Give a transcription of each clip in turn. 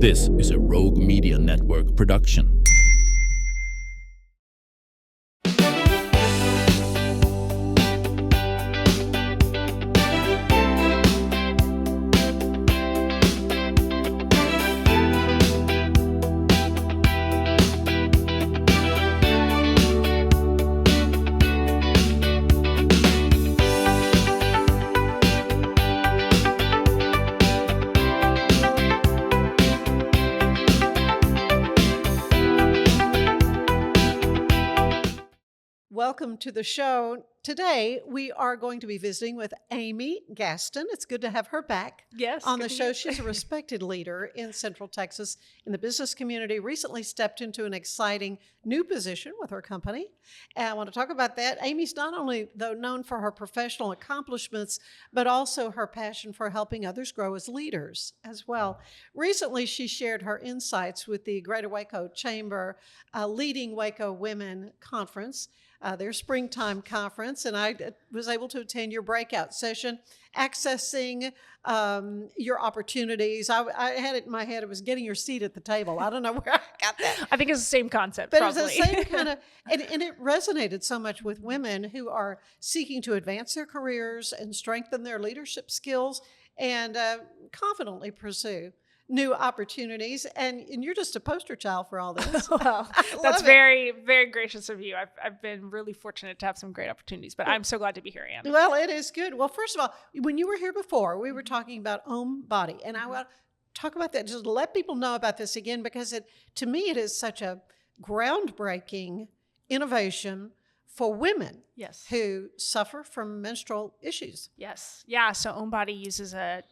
This is a Rogue Media Network production. Welcome to the show. Today, we are going to be visiting with Amy Gaston. It's good to have her back on the show. She's a respected leader in Central Texas in the business community, recently stepped into an exciting new position with her company. And I want to talk about that. Amy's not only, though, known for her professional accomplishments, but also her passion for helping others grow as leaders as well. Recently, she shared her insights with the Greater Waco Chamber Leading Waco Women Conference, their springtime conference, and I was able to attend your breakout session, accessing your opportunities. I had it in my head, it was getting your seat at the table. I don't know where I got that. I think it's the same concept, but probably. It's the same kind of, and it resonated so much with women who are seeking to advance their careers and strengthen their leadership skills and confidently pursue new opportunities, and you're just a poster child for all this. Well, that's very, very gracious of you. I've been really fortunate to have some great opportunities, but I'm so glad to be here, Anne. Well, it is good. Well, first of all, when you were here before, we were talking about OhmBody, and I want to talk about that, just to let people know about this again, because to me, it is such a groundbreaking innovation for women who suffer from menstrual issues. Yes. Yeah. So OhmBody uses a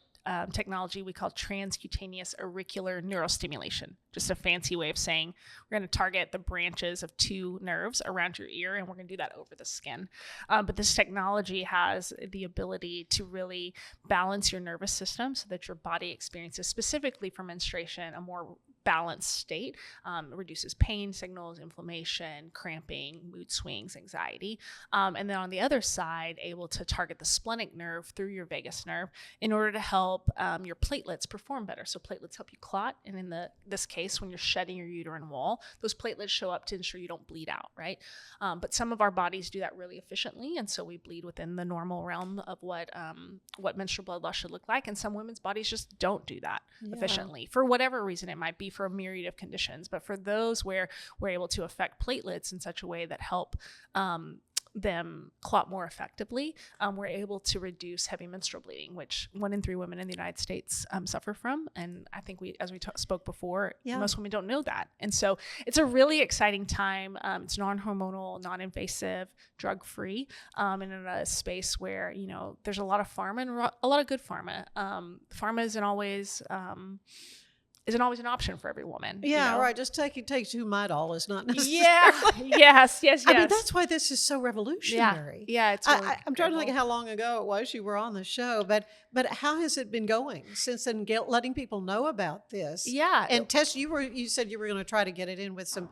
technology we call transcutaneous auricular neurostimulation, just a fancy way of saying we're going to target the branches of two nerves around your ear, and we're going to do that over the skin. But this technology has the ability to really balance your nervous system so that your body experiences, specifically for menstruation, a more balanced state. It reduces pain signals, inflammation, cramping, mood swings, anxiety. And then on the other side, able to target the splenic nerve through your vagus nerve in order to help your platelets perform better. So platelets help you clot. And in this case, when you're shedding your uterine wall, those platelets show up to ensure you don't bleed out, right? But some of our bodies do that really efficiently. And so we bleed within the normal realm of what menstrual blood loss should look like. And some women's bodies just don't do that efficiently for whatever reason it might be, for a myriad of conditions. But for those where we're able to affect platelets in such a way that help them clot more effectively, we're able to reduce heavy menstrual bleeding, which 1 in 3 women in the United States suffer from. And I think as we spoke before, most women don't know that. And so it's a really exciting time. It's non-hormonal, non-invasive, drug-free, and in a space where, there's a lot of pharma and a lot of good pharma. Pharma isn't always an option for every woman. Yeah, right. Just take Midol is not necessarily. Yes. I mean, that's why this is so revolutionary. Yeah. It's really I'm trying to think how long ago it was you were on the show, but how has it been going since then? Letting people know about this. Yeah. And Tess, you said you were going to try to get it in with some.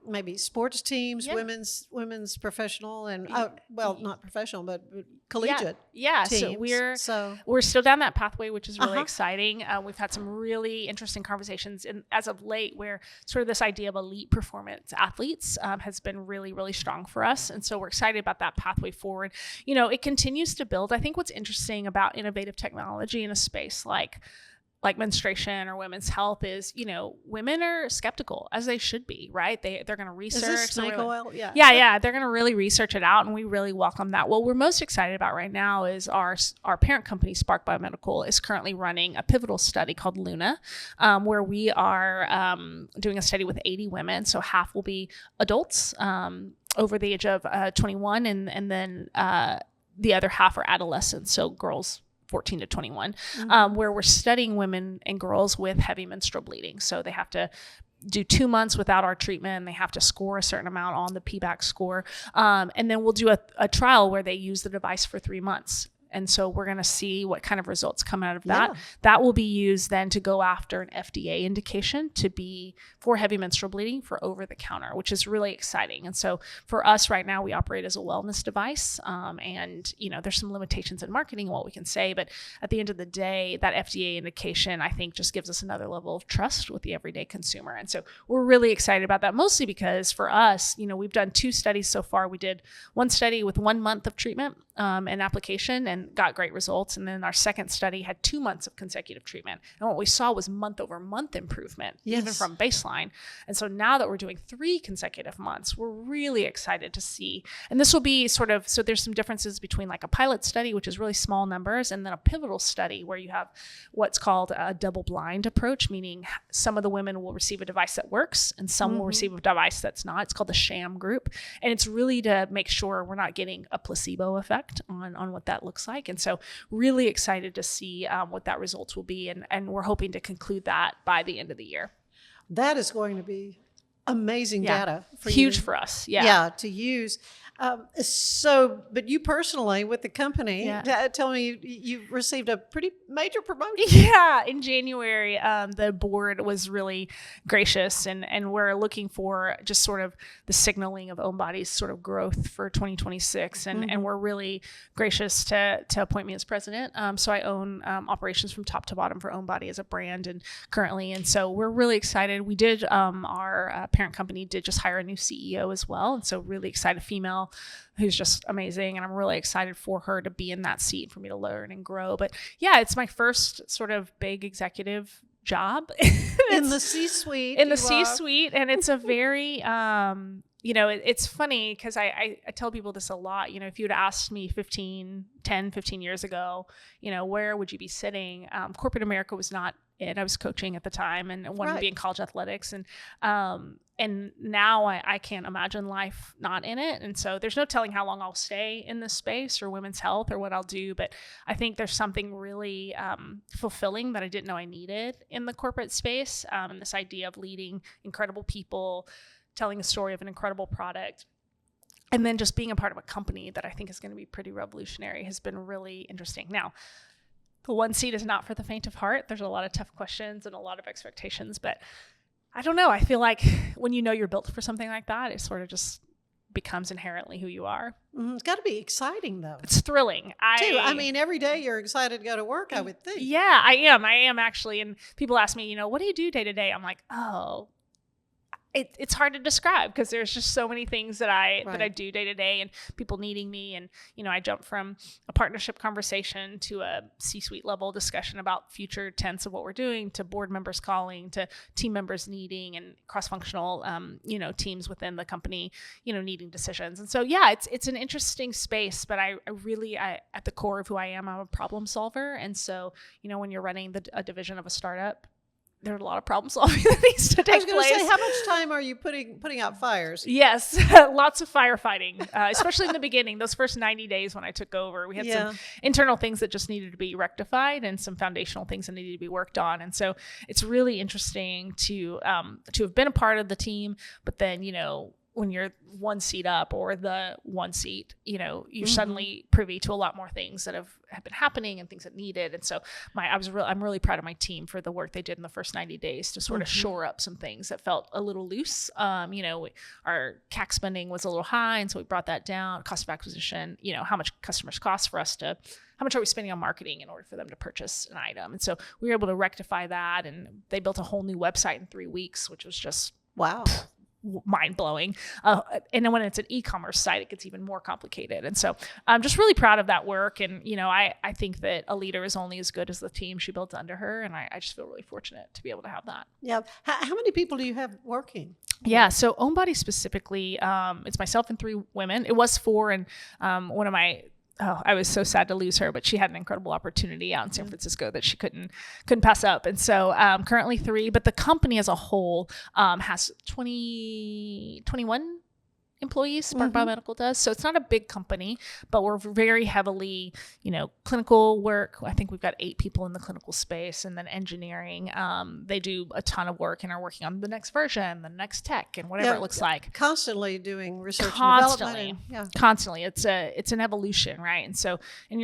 Maybe sports teams, women's professional, and not professional, but collegiate. Teams. So we're still down that pathway, which is really exciting. We've had some really interesting conversations, as of late, where sort of this idea of elite performance athletes has been really, really strong for us, and so we're excited about that pathway forward. It continues to build. I think what's interesting about innovative technology in a space like menstruation or women's health is, women are skeptical, as they should be, right? They're going to research. Is this snake oil? Yeah. They're going to really research it out, and we really welcome that. What we're most excited about right now is our parent company, Spark Biomedical, is currently running a pivotal study called Luna, where we are doing a study with 80 women. So half will be adults over the age of 21, and then the other half are adolescents, so girls 14 to 21, where we're studying women and girls with heavy menstrual bleeding. So they have to do 2 months without our treatment. They have to score a certain amount on the PBAC score. And then we'll do a trial where they use the device for 3 months. And so we're going to see what kind of results come out of that. Yeah. That will be used then to go after an FDA indication to be for heavy menstrual bleeding for over the counter, which is really exciting. And so for us right now, we operate as a wellness device. And, there's some limitations in marketing and what we can say, but at the end of the day, that FDA indication, I think, just gives us another level of trust with the everyday consumer. And so we're really excited about that, mostly because for us, we've done 2 studies so far. We did one study with 1 month of treatment and application and got great results. And then our second study had 2 months of consecutive treatment. And what we saw was month over month improvement, even from baseline. And so now that we're doing 3 consecutive months, we're really excited to see. And this will be so there's some differences between like a pilot study, which is really small numbers, and then a pivotal study where you have what's called a double blind approach, meaning some of the women will receive a device that works and some will receive a device that's not. It's called the sham group. And it's really to make sure we're not getting a placebo effect on what that looks like. And so really excited to see what that results will be. And we're hoping to conclude that by the end of the year. That is going to be amazing data. Huge for us. Yeah, to use. But you personally with the company, tell me you received a pretty major promotion. Yeah, in January, the board was really gracious and we're looking for just sort of the signaling of OhmBody's sort of growth for 2026. And we're really gracious to appoint me as president. So I own operations from top to bottom for OhmBody as a brand and currently. And so we're really excited. We did, our parent company did just hire a new CEO as well. And so really excited, female, who's just amazing. And I'm really excited for her to be in that seat for me to learn and grow. But yeah, it's my first sort of big executive job in the C-suite. C-suite. And it's a very, it's funny because I tell people this a lot. If you had asked me 15 years ago, where would you be sitting? Corporate America was not it. I was coaching at the time and wanted to be in college athletics. And now I can't imagine life not in it. And so there's no telling how long I'll stay in this space or women's health or what I'll do. But I think there's something really fulfilling that I didn't know I needed in the corporate space. And this idea of leading incredible people, telling a story of an incredible product, and then just being a part of a company that I think is going to be pretty revolutionary has been really interesting. Now, the one seat is not for the faint of heart. There's a lot of tough questions and a lot of expectations, but I don't know. I feel like when you're built for something like that, it sort of just becomes inherently who you are. It's got to be exciting, though. It's thrilling. Every day you're excited to go to work, I would think. Yeah, I am actually. And people ask me, what do you do day to day? I'm like, it's hard to describe because there's just so many things that I do day to day and people needing me. And, I jump from a partnership conversation to a C-suite level discussion about future tense of what we're doing to board members calling to team members needing and cross-functional, teams within the company, needing decisions. And so, yeah, it's an interesting space, but I really, at the core of who I am, I'm a problem solver. And so, when you're running a division of a startup, there's a lot of problem solving that needs to take place. I was going to say, how much time are you putting out fires? Yes, lots of firefighting, especially in the beginning. Those first 90 days when I took over, we had some internal things that just needed to be rectified and some foundational things that needed to be worked on. And so it's really interesting to have been a part of the team, but then, when you're one seat up or the one seat, you're suddenly privy to a lot more things that have been happening and things that needed. And so I'm really proud of my team for the work they did in the first 90 days to sort of shore up some things that felt a little loose. Our CAC spending was a little high. And so we brought that down. Cost of acquisition, how much customers cost for us how much are we spending on marketing in order for them to purchase an item? And so we were able to rectify that. And they built a whole new website in 3 weeks, which was just, wow. mind-blowing. And then when it's an e-commerce site, it gets even more complicated. And so I'm just really proud of that work. And, I think that a leader is only as good as the team she builds under her. And I just feel really fortunate to be able to have that. Yeah. How many people do you have working? Yeah. So OhmBody specifically, it's myself and 3 women. It was 4. And one of my I was so sad to lose her, but she had an incredible opportunity out in San Francisco that she couldn't pass up. And so currently 3, but the company as a whole has 21 employees. Spark Biomedical does. So it's not a big company, but we're very heavily, clinical work. I think we've got 8 people in the clinical space, and then engineering. They do a ton of work and are working on the next version, the next tech, and whatever it looks like. Constantly doing research and development. Constantly. It's an evolution, right? And so, and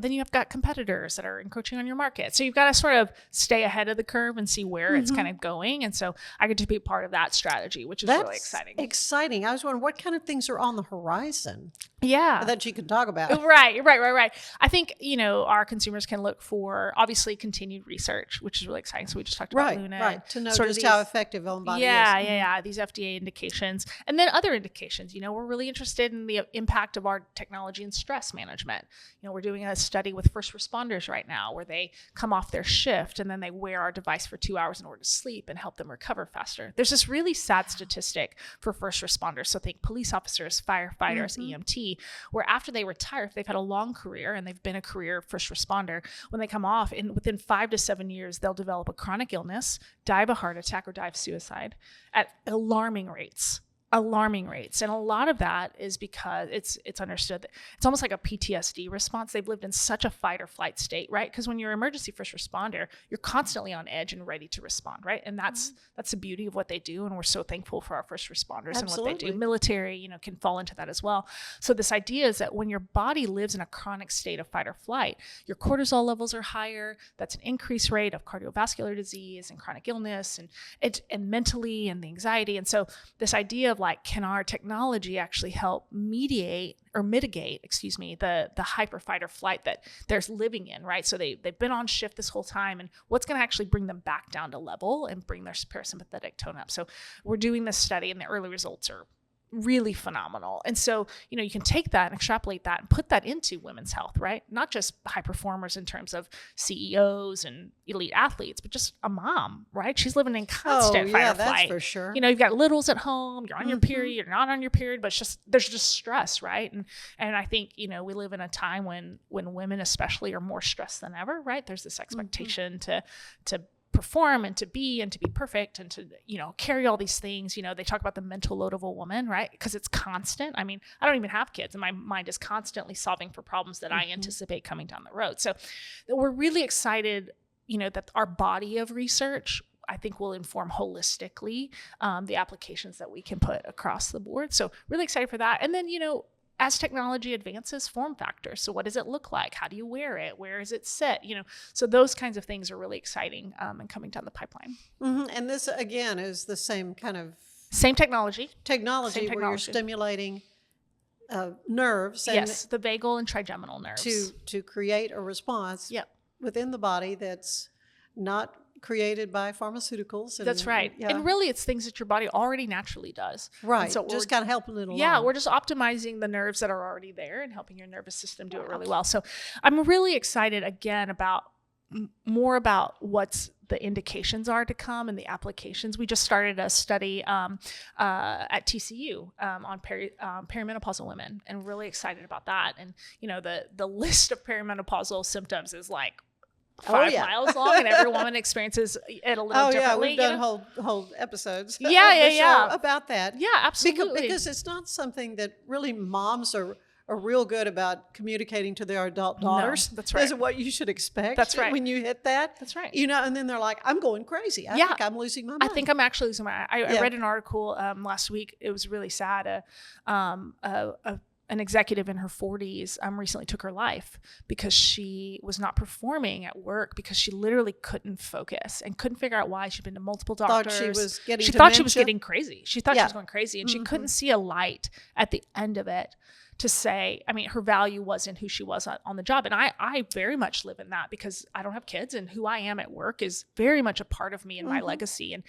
then you've got competitors that are encroaching on your market. So you've got to sort of stay ahead of the curve and see where it's kind of going. And so I get to be part of that strategy, which is really exciting. Exciting. I was wondering what kind of things are on the horizon. Yeah. That you can talk about. Right. I think, our consumers can look for obviously continued research, which is really exciting. So we just talked about Luna. Right. To know just how effective OhmBody is. Yeah. These FDA indications. And then other indications, we're really interested in the impact of our technology in stress management. We're doing a study with first responders right now where they come off their shift and then they wear our device for 2 hours in order to sleep and help them recover faster. There's this really sad statistic for first responders. So think police officers, firefighters, EMT, where after they retire, if they've had a long career and they've been a career first responder, when they come off, within 5 to 7 years, they'll develop a chronic illness, die of a heart attack, or die of suicide at alarming rates. And a lot of that is because it's understood that it's almost like a PTSD response. They've lived in such a fight or flight state, right? Because when you're an emergency first responder, you're constantly on edge and ready to respond, right? And that's the beauty of what they do. And we're so thankful for our first responders and what they do. Military, can fall into that as well. So this idea is that when your body lives in a chronic state of fight or flight, your cortisol levels are higher. That's an increased rate of cardiovascular disease and chronic illness and mentally and the anxiety. And so this idea of can our technology actually help mitigate the hyper fight or flight that they're living in, right? So they've been on shift this whole time, and what's going to actually bring them back down to level and bring their parasympathetic tone up. So we're doing this study, and the early results are really phenomenal. And so, you can take that and extrapolate that and put that into women's health, right? Not just high performers in terms of CEOs and elite athletes, but just a mom, right? She's living in constant fight or flight. That's for sure. You've got littles at home, you're on your period, you're not on your period, but there's just stress, right? And I think, we live in a time when women especially are more stressed than ever, right? There's this expectation to perform and to be perfect and to, carry all these things. They talk about the mental load of a woman, right? Because it's constant. I mean, I don't even have kids and my mind is constantly solving for problems that I anticipate coming down the road. So we're really excited, that our body of research, I think, will inform holistically the applications that we can put across the board. So really excited for that. And then, as technology advances, form factors. So what does it look like? How do you wear it? Where is it set? So those kinds of things are really exciting and coming down the pipeline. And this, again, is the same kind of... Same technology. Where you're stimulating nerves. And yes, the vagal and trigeminal nerves. To create a response within the body that's not created by pharmaceuticals. That's right. Yeah. And really it's things that your body already naturally does. Right. So just kind of helping it along. Yeah, we're just optimizing the nerves that are already there and helping your nervous system do it really well. So I'm really excited again about more about what's the indications are to come and the applications. We just started a study at TCU on perimenopausal women, and really excited about that. And the list of perimenopausal symptoms is 5 miles long, and every woman experiences it a little differently. We've done whole episodes about that. Yeah, absolutely. Because it's not something that really moms are real good about communicating to their adult daughters. No, that's right. This is what you should expect. That's right. When you hit that. That's right. And then they're like, I'm going crazy. I think I'm losing my mind. I think I'm actually losing my mind. I read an article last week. It was really sad. An executive in her 40s recently took her life because she was not performing at work because she literally couldn't focus and couldn't figure out why. She'd been to multiple doctors. She thought she was getting crazy. She thought she was going crazy, and she couldn't see a light at the end of it to say, her value wasn't who she was on the job. And I very much live in that because I don't have kids, and who I am at work is very much a part of me and my legacy. And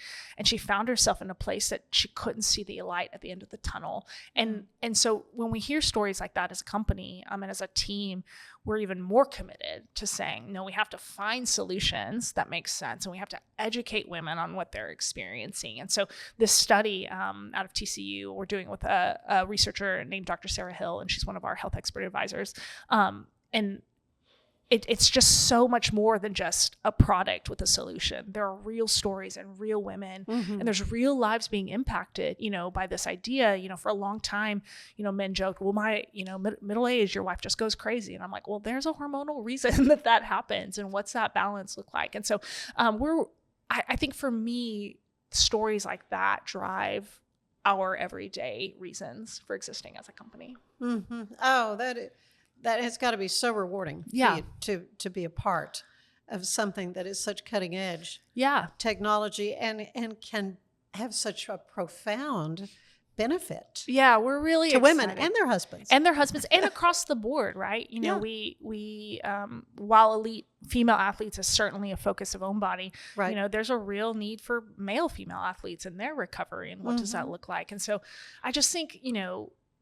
she found herself in a place that she couldn't see the light at the end of the tunnel. And so when we hear stories like that as a company, and as a team, we're even more committed to saying, no, we have to find solutions that make sense, and we have to educate women on what they're experiencing. And so this study out of TCU, we're doing with a researcher named Dr. Sarah Hill, and she's one of our health expert advisors. And it's just so much more than just a product with a solution. There are real stories and real women, and there's real lives being impacted, by this idea. For a long time, men joked, well, my, middle age, your wife just goes crazy. And I'm like, well, there's a hormonal reason that happens. And what's that balance look like? And so I think for me, stories like that drive our everyday reasons for existing as a company. Oh, that has got to be so rewarding for you to be a part of something that is such cutting edge technology and can have such a profound benefit. Yeah, we're really to excited. Women and their husbands. And across the board, right? We while elite female athletes is certainly a focus of OhmBody, right. There's a real need for male female athletes in their recovery, and what does that look like? And so I just think,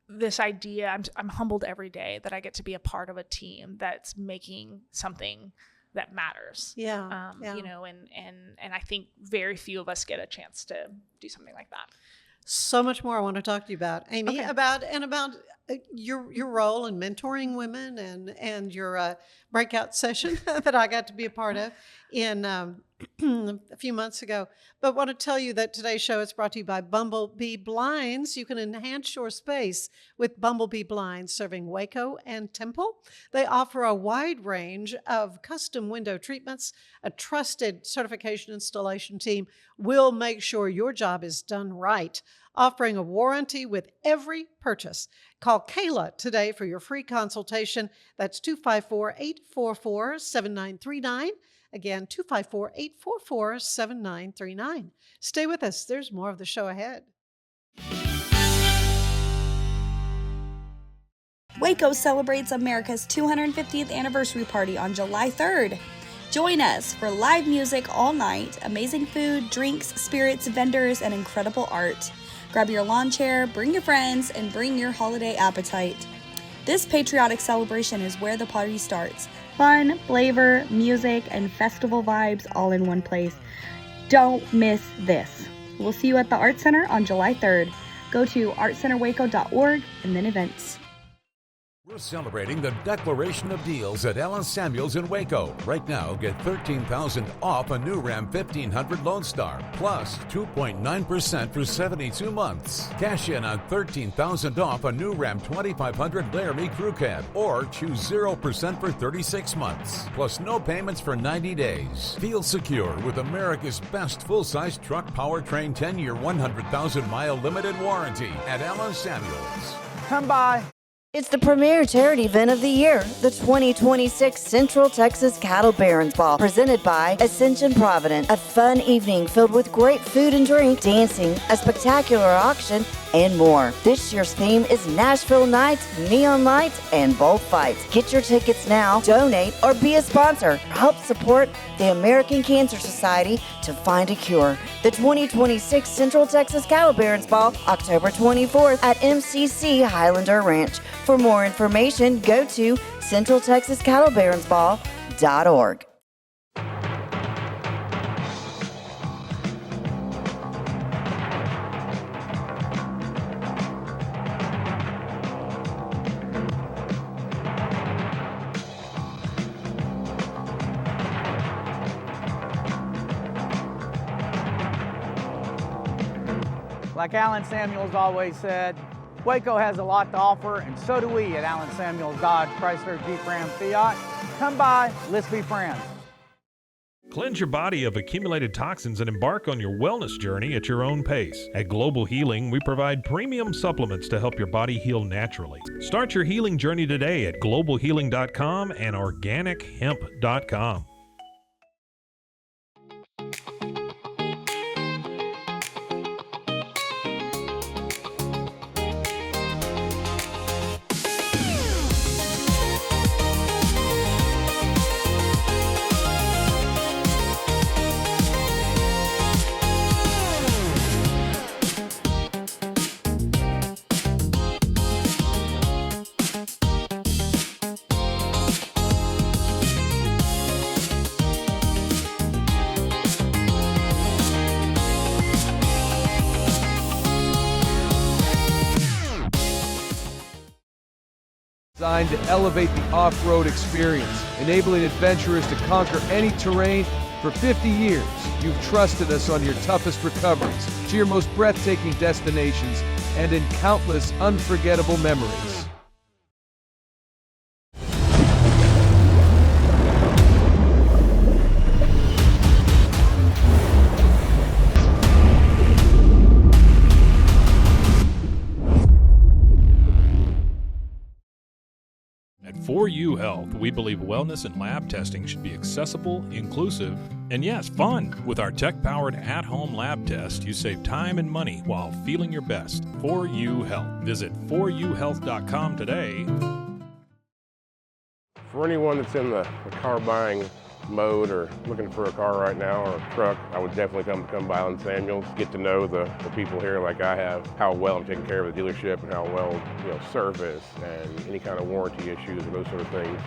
this idea, I'm humbled every day that I get to be a part of a team that's making something that matters. And I think very few of us get a chance to do something like that. So much more I want to talk to you about, Amy, about your role in mentoring women and your breakout session that I got to be a part of in a few months ago. But I want to tell you that today's show is brought to you by Bumblebee Blinds. You can enhance your space with Bumblebee Blinds, serving Waco and Temple. They offer a wide range of custom window treatments. A trusted certification installation team will make sure your job is done right, offering a warranty with every purchase. Call Kayla today for your free consultation. That's 254-844-7939. Again, 254-844-7939. Stay with us. There's more of the show ahead. Waco celebrates America's 250th anniversary party on July 3rd. Join us for live music all night, amazing food, drinks, spirits, vendors, and incredible art. Grab your lawn chair, bring your friends, and bring your holiday appetite. This patriotic celebration is where the party starts. Fun, flavor, music, and festival vibes all in one place. Don't miss this. We'll see you at the Art Center on July 3rd. Go to artcenterwaco.org and then events. We're celebrating the Declaration of Deals at Allen Samuels in Waco. Right now, get $13,000 off a new Ram 1500 Lone Star, plus 2.9% for 72 months. Cash in on $13,000 off a new Ram 2500 Laramie Crew Cab, or choose 0% for 36 months, plus no payments for 90 days. Feel secure with America's best full-size truck powertrain 10-year, 100,000-mile limited warranty at Allen Samuels. Come by. It's the premier charity event of the year, the 2026 Central Texas Cattle Barons Ball, presented by Ascension Provident. A fun evening filled with great food and drink, dancing, a spectacular auction, and more. This year's theme is Nashville Nights, Neon Lights, and Bullfights. Get your tickets now, donate, or be a sponsor. Help support the American Cancer Society to find a cure. The 2026 Central Texas Cattle Barons Ball, October 24th at MCC Highlander Ranch. For more information, go to centraltexascattlebaronsball.org. Like Allen Samuels always said, Waco has a lot to offer, and so do we at Allen Samuels Dodge, Chrysler, Jeep, Ram, Fiat. Come by, let's be friends. Cleanse your body of accumulated toxins and embark on your wellness journey at your own pace. At Global Healing, we provide premium supplements to help your body heal naturally. Start your healing journey today at globalhealing.com and organichemp.com. designed to elevate the off-road experience, enabling adventurers to conquer any terrain. For 50 years, you've trusted us on your toughest recoveries, to your most breathtaking destinations, and in countless unforgettable memories. At 4U Health, we believe wellness and lab testing should be accessible, inclusive, and yes, fun. With our tech-powered at-home lab test, you save time and money while feeling your best. 4U Health. Visit 4uhealth.com today. For anyone that's in the car buying mode or looking for a car right now or a truck, I would definitely come by Allen Samuels, get to know the people here like I have, how well I'm taking care of the dealership and how well, service and any kind of warranty issues and those sort of things.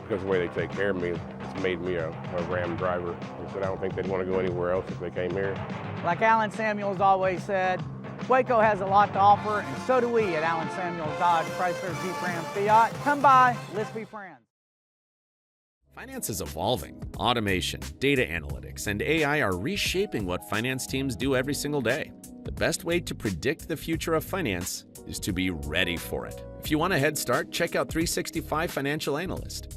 Because of the way they take care of me, it's made me a Ram driver. I said I don't think they'd want to go anywhere else if they came here. Like Allen Samuels always said, Waco has a lot to offer, and so do we at Allen Samuels Dodge, Chrysler, Jeep, Ram, Fiat. Come by, let's be friends. Finance is evolving. Automation, data analytics, and AI are reshaping what finance teams do every single day. The best way to predict the future of finance is to be ready for it. If you want a head start, check out 365 Financial Analyst.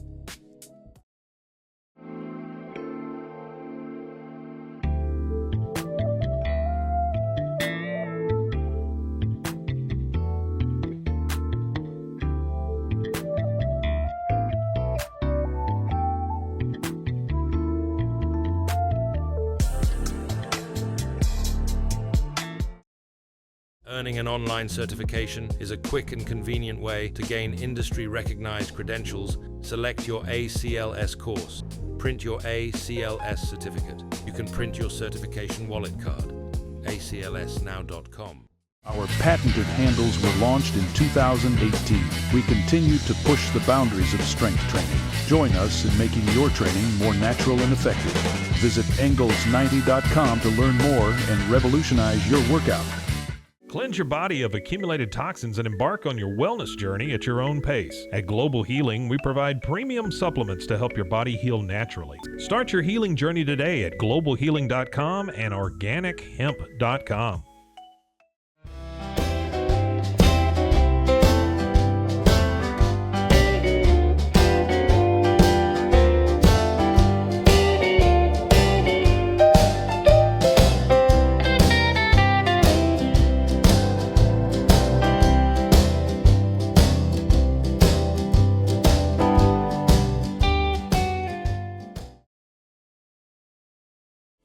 Earning an online certification is a quick and convenient way to gain industry-recognized credentials. Select your ACLS course. Print your ACLS certificate. You can print your certification wallet card. aclsnow.com. Our patented handles were launched in 2018. We continue to push the boundaries of strength training. Join us in making your training more natural and effective. Visit Engels90.com to learn more and revolutionize your workout. Cleanse your body of accumulated toxins and embark on your wellness journey at your own pace. At Global Healing, we provide premium supplements to help your body heal naturally. Start your healing journey today at globalhealing.com and organichemp.com.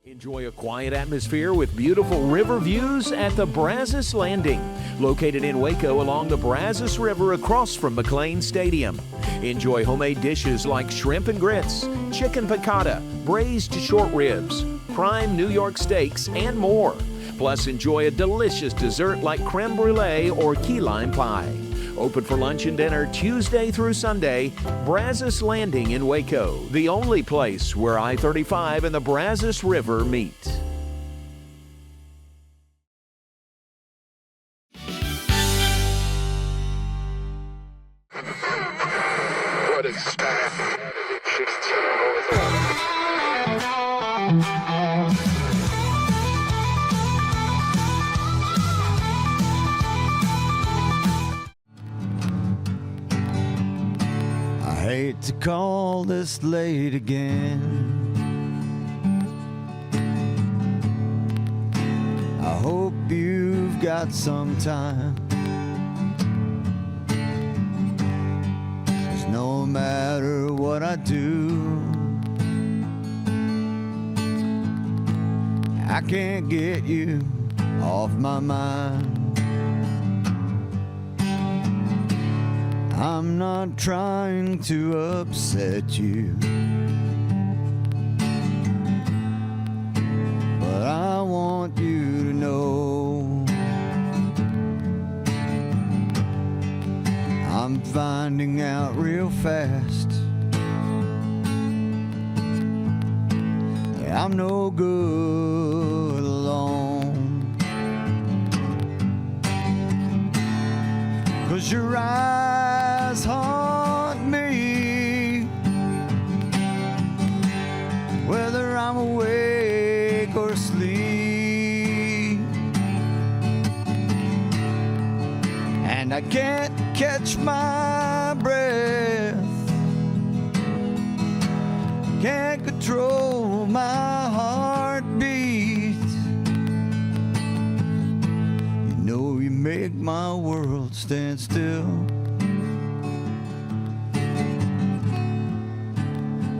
Enjoy a quiet atmosphere with beautiful river views at the Brazos Landing, located in Waco along the Brazos River across from McLean Stadium. Enjoy homemade dishes like shrimp and grits, chicken piccata, braised short ribs, prime New York steaks, and more. Plus, enjoy a delicious dessert like creme brulee or key lime pie. Open for lunch and dinner Tuesday through Sunday. Brazos Landing in Waco, the only place where I-35 and the Brazos River meet. What is Spark? I hate to call this late again. I hope you've got some time. 'Cause no matter what I do, I can't get you off my mind. I'm not trying to upset you, but I want you to know I'm finding out real fast that I'm no good alone. 'Cause your eyes hard or sleep. And I can't catch my breath, can't control my heartbeat. You know you make my world stand still,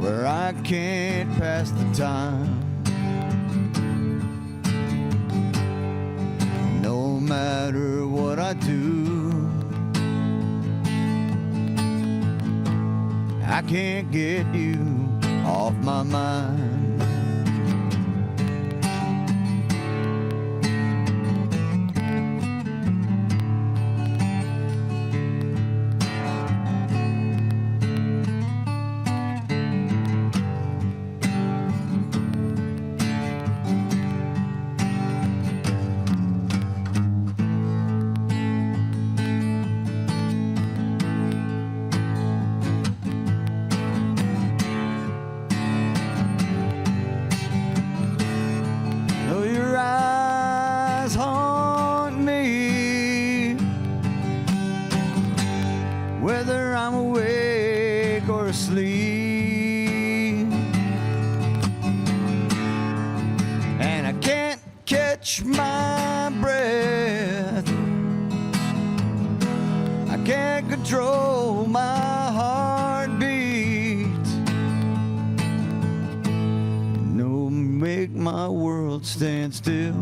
where I can't pass the time. No matter what I do, I can't get you off my mind. Whether I'm awake or asleep, and I can't catch my breath, I can't control my heartbeat. No, make my world stand still,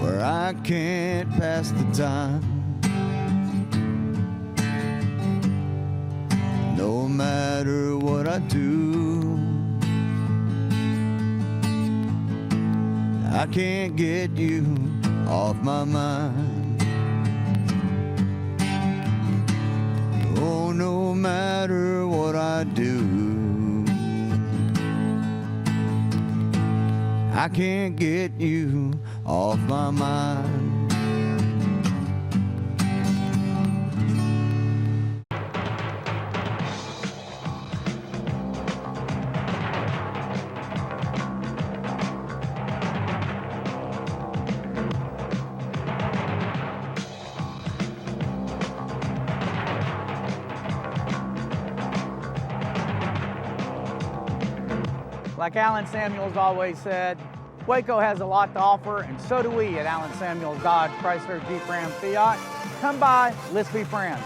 where I can't pass the time. No matter what I do, I can't get you off my mind. Oh, no matter what I do, I can't get you off my mind. Like Alan Samuels always said, Waco has a lot to offer, and so do we at Alan Samuels Dodge, Chrysler, Jeep, Ram, Fiat. Come by, let's be friends.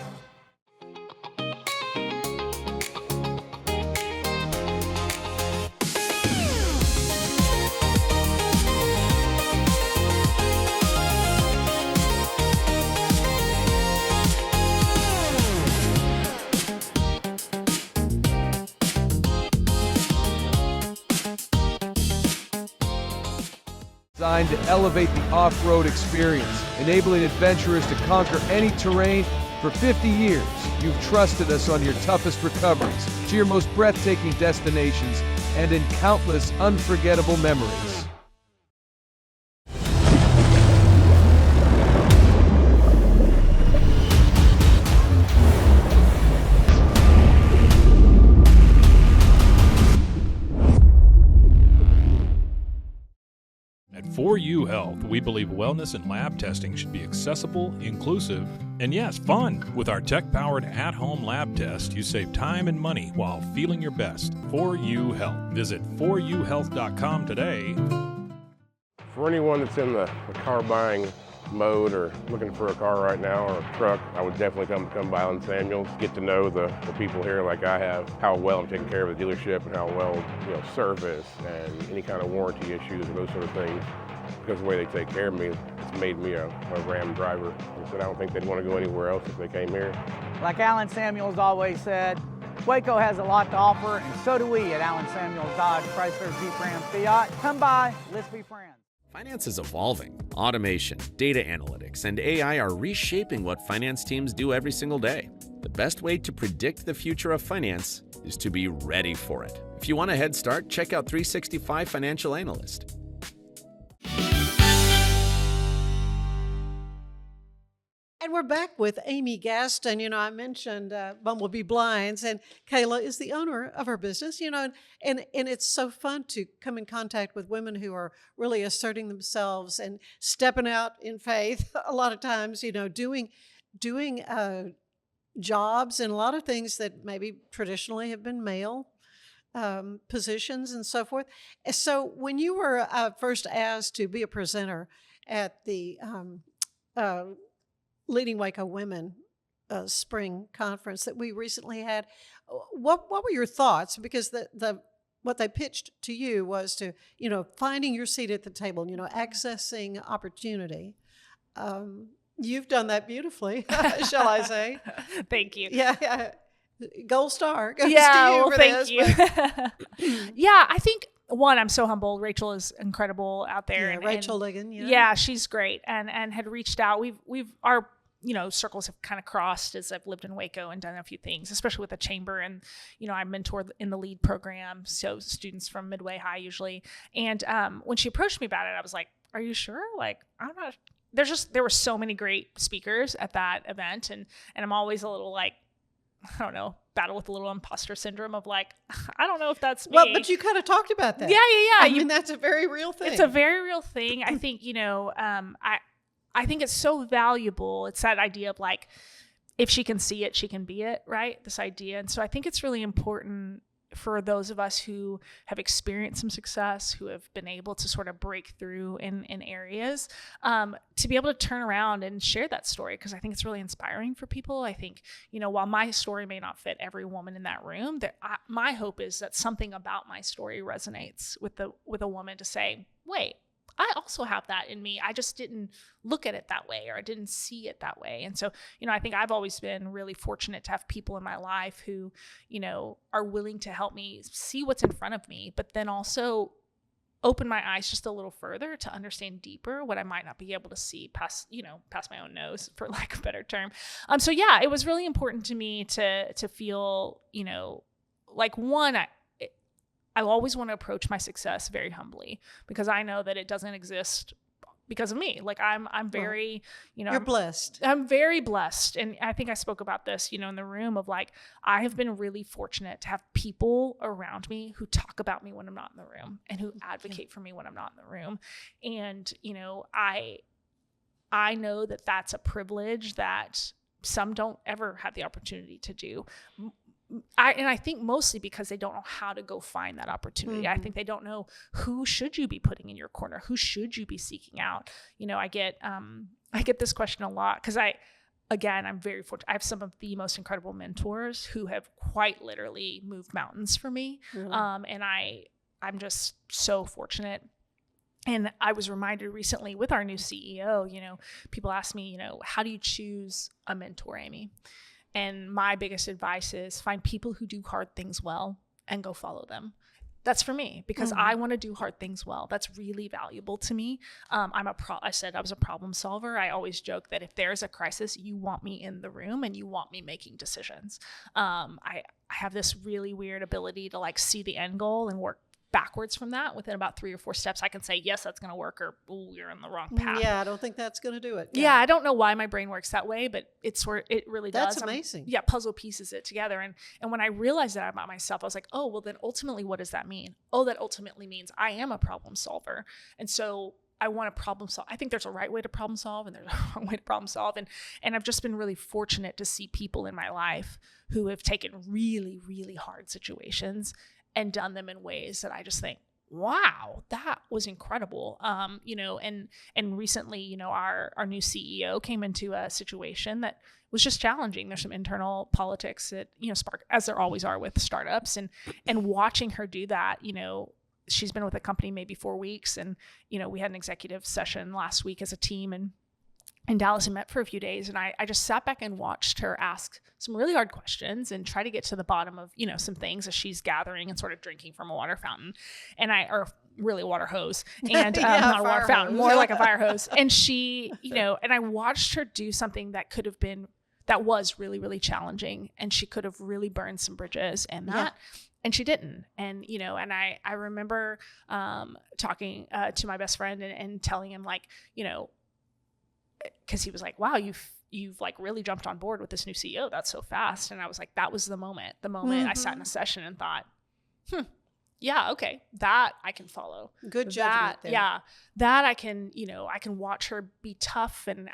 Designed to elevate the off-road experience, enabling adventurers to conquer any terrain. For 50 years, you've trusted us on your toughest recoveries, to your most breathtaking destinations, and in countless unforgettable memories. At 4U Health, we believe wellness and lab testing should be accessible, inclusive, and yes, fun. With our tech-powered at-home lab test, you save time and money while feeling your best. 4U Health. Visit 4uhealth.com today. For anyone that's in the car buying mode or looking for a car right now or a truck, I would definitely come by Alan Samuels, get to know the people here like I have, how well I'm taking care of the dealership and how well, service and any kind of warranty issues or those sort of things. Because of the way they take care of me, it's made me a Ram driver. I said I don't think they'd want to go anywhere else if they came here. Like Alan Samuels always said, Waco has a lot to offer, and so do we at Alan Samuels Dodge, Chrysler, Jeep, Ram, Fiat. Come by, let's be friends. Finance is evolving. Automation, data analytics, and AI are reshaping what finance teams do every single day. The best way to predict the future of finance is to be ready for it. If you want a head start, check out 365 Financial Analyst. And we're back with Amy Gaston. I mentioned Bumblebee Blinds, and Kayla is the owner of her business, and it's so fun to come in contact with women who are really asserting themselves and stepping out in faith a lot of times, doing jobs and a lot of things that maybe traditionally have been male positions and so forth. So when you were first asked to be a presenter at the Leading Waco Women spring conference that we recently had, what were your thoughts? Because what they pitched to you was to, finding your seat at the table, accessing opportunity. You've done that beautifully, shall I say? Thank you. Yeah. Gold star goes to you for thank this. you. Yeah, I think one, I'm so humbled. Rachel is incredible out there. Yeah, Rachel Ligon. Yeah, she's great, and had reached out. Our circles have kind of crossed as I've lived in Waco and done a few things, especially with the chamber. And, I mentor in the LEAD program, so students from Midway High usually. And when she approached me about it, I was like, are you sure? Like, I'm not. There were so many great speakers at that event, and I'm always a little like, I don't know, battle with a little imposter syndrome of like, I don't know if that's me. Well, but you kind of talked about that. Yeah. I mean, that's a very real thing. It's a very real thing. I think, I think it's so valuable. It's that idea of like, if she can see it, she can be it, right? This idea. And so I think it's really important for those of us who have experienced some success, who have been able to sort of break through in areas, to be able to turn around and share that story, because I think it's really inspiring for people. I think, while my story may not fit every woman in that room, my hope is that something about my story resonates with a woman to say, wait, I also have that in me. I just didn't look at it that way, or I didn't see it that way. And so, I think I've always been really fortunate to have people in my life who, are willing to help me see what's in front of me, but then also open my eyes just a little further to understand deeper what I might not be able to see past my own nose, for lack of a better term. So yeah, it was really important to me to feel, like one, I always want to approach my success very humbly, because I know that it doesn't exist because of me. Like I'm very, you're blessed. I'm very blessed. And I think I spoke about this, in the room of like, I have been really fortunate to have people around me who talk about me when I'm not in the room, and who advocate for me when I'm not in the room. And, I know that that's a privilege that some don't ever have the opportunity to do. I think mostly because they don't know how to go find that opportunity. Mm-hmm. I think they don't know who should you be putting in your corner, who should you be seeking out. I get this question a lot, because I'm very fortunate. I have some of the most incredible mentors who have quite literally moved mountains for me. Really? And I'm just so fortunate. And I was reminded recently with our new CEO, people ask me, how do you choose a mentor, Amy? And my biggest advice is find people who do hard things well and go follow them. That's for me, because I want to do hard things well. That's really valuable to me. I said I was a problem solver. I always joke that if there's a crisis, you want me in the room and you want me making decisions. I have this really weird ability to like see the end goal and work backwards from that. Within about 3 or 4 steps, I can say, yes, that's going to work, or you're in the wrong path. Yeah, I don't think that's going to do it. Yeah, I don't know why my brain works that way, but it really does. That's amazing. Puzzle pieces it together. And when I realized that about myself, I was like, oh, well then ultimately, what does that mean? Oh, that ultimately means I am a problem solver. And so I want to problem solve. I think there's a right way to problem solve and there's a wrong way to problem solve. And I've just been really fortunate to see people in my life who have taken really, really hard situations and done them in ways that I just think, wow, that was incredible. And recently, our new CEO came into a situation that was just challenging. There's some internal politics at, Spark, as there always are with startups, and watching her do that, she's been with the company maybe 4 weeks, and, we had an executive session last week as a team in Dallas and met for a few days. And I just sat back and watched her ask some really hard questions and try to get to the bottom of, some things as she's gathering and sort of drinking from a water fountain, or really a water hose, and not a water fountain, more like a fire hose. And she, and I watched her do something that was really, really challenging, and she could have really burned some bridges and that. Yeah. And she didn't. And, and I remember talking to my best friend and telling him, like, because he was like, wow, you've like really jumped on board with this new CEO. That's so fast. And I was like, that was the moment I sat in a session and thought, yeah, okay, that I can follow. Good judgment there. Yeah, that I can watch her be tough and